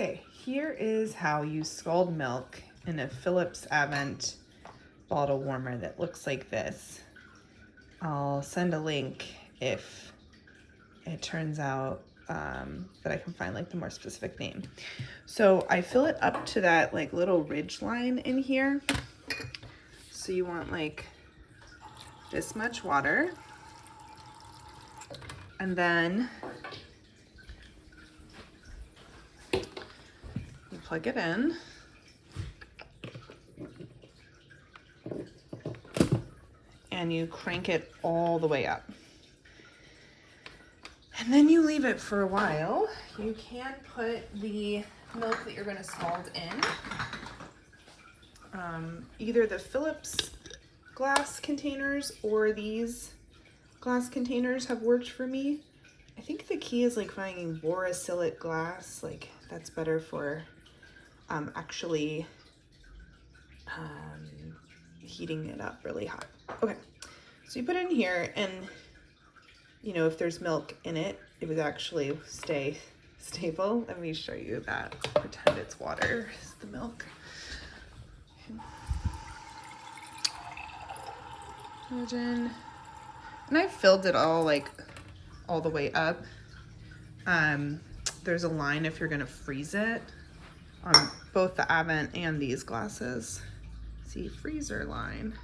Okay, here is how you scald milk in a Philips Avent bottle warmer that looks like this. I'll send a link if it turns out that I can find like the more specific name. So I fill it up to that like little ridge line in here. So you want like this much water. And then you plug it in. And you crank it all the way up. And then you leave it for a while. You can put the milk that you're gonna scald in. Either the Philips glass containers or these glass containers have worked for me. I think the key is like finding borosilicate glass, like that's better for actually heating it up really hot. Okay, so you put it in here, and you know, if there's milk in it, it would actually stay stable. Let me show you that. Pretend it's water, is the milk. And I filled it all like all the way up. There's a line if you're gonna freeze it on both the Avent and these glasses. See, freezer line.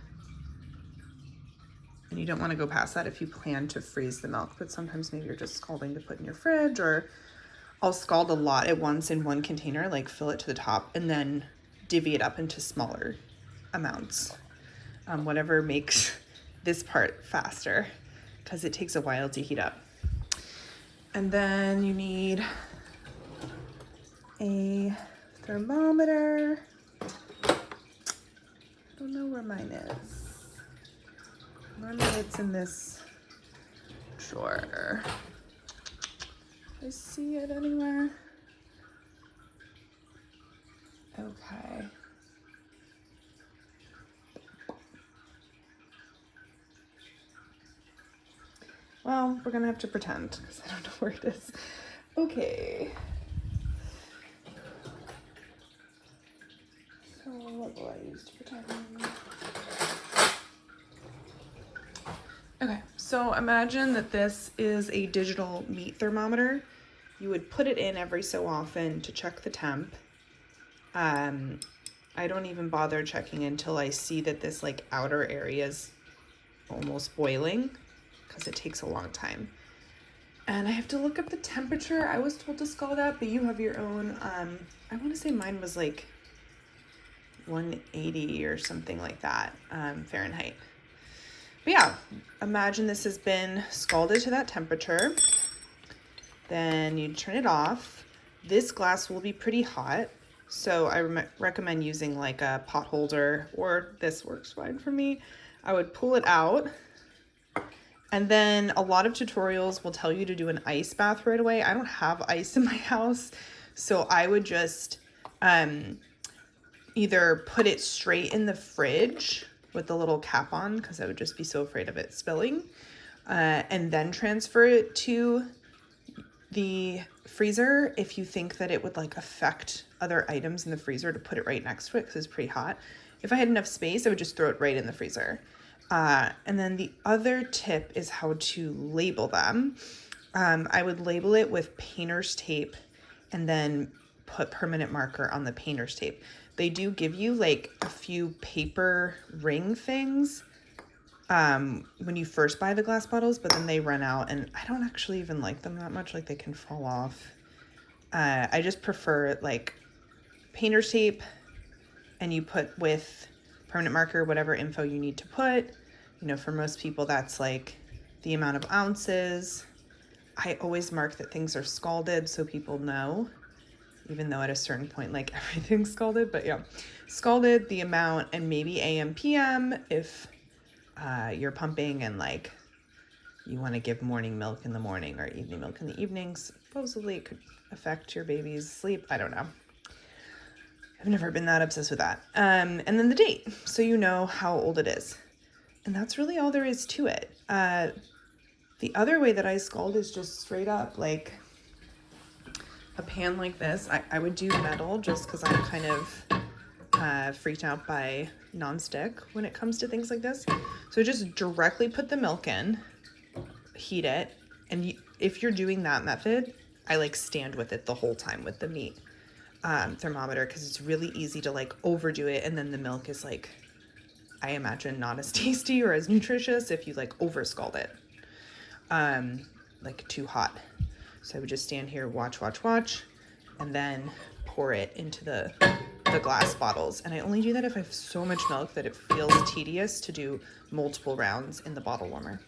And you don't want to go past that if you plan to freeze the milk, but sometimes maybe you're just scalding to put in your fridge, or I'll scald a lot at once in one container, like fill it to the top and then divvy it up into smaller amounts. Whatever makes this part faster, because it takes a while to heat up. And then you need a thermometer. I don't know where mine is. Normally it's in this drawer. I see it anywhere. Okay. Well, we're gonna have to pretend because I don't know where it is. Okay. So what will I use to pretend? Okay, so imagine that this is a digital meat thermometer. You would put it in every so often to check the temp. I don't even bother checking until I see that this like outer area is almost boiling, because it takes a long time. And I have to look up the temperature. I was told to scald that, but you have your own. I want to say mine was like 180 or something like that, Fahrenheit. But yeah, imagine this has been scalded to that temperature. Then you turn it off. This glass will be pretty hot, so I recommend using like a pot holder, or this works fine for me. I would pull it out, and then a lot of tutorials will tell you to do an ice bath right away. I don't have ice in my house, so I would just either put it straight in the fridge with the little cap on, because I would just be so afraid of it spilling, and then transfer it to the freezer if you think that it would like affect other items in the freezer, to put it right next to it because it's pretty hot. If I had enough space, I would just throw it right in the freezer. And then the other tip is how to label them. I would label it with painter's tape and then put permanent marker on the painter's tape. They do give you like a few paper ring things when you first buy the glass bottles, but then they run out, and I don't actually even like them that much. Like, they can fall off. I just prefer like painter's tape, and you put with permanent marker whatever info you need to put. You know, for most people that's like the amount of ounces. I always mark that things are scalded so people know, even though at a certain point like everything's scalded. But yeah, scalded, the amount, and maybe AM PM if you're pumping and like you want to give morning milk in the morning or evening milk in the evenings. Supposedly it could affect your baby's sleep. I don't know. I've never been that obsessed with that. And then the date, so you know how old it is. And that's really all there is to it. The other way that I scald is just straight up like a pan like this, I would do metal just because I'm kind of freaked out by nonstick when it comes to things like this. So just directly put the milk in, heat it, and if you're doing that method, I like stand with it the whole time with the meat thermometer, because it's really easy to like overdo it, and then the milk is like, I imagine, not as tasty or as nutritious if you like over scald it, like too hot. So I would just stand here, watch, and then pour it into the glass bottles. And I only do that if I have so much milk that it feels tedious to do multiple rounds in the bottle warmer.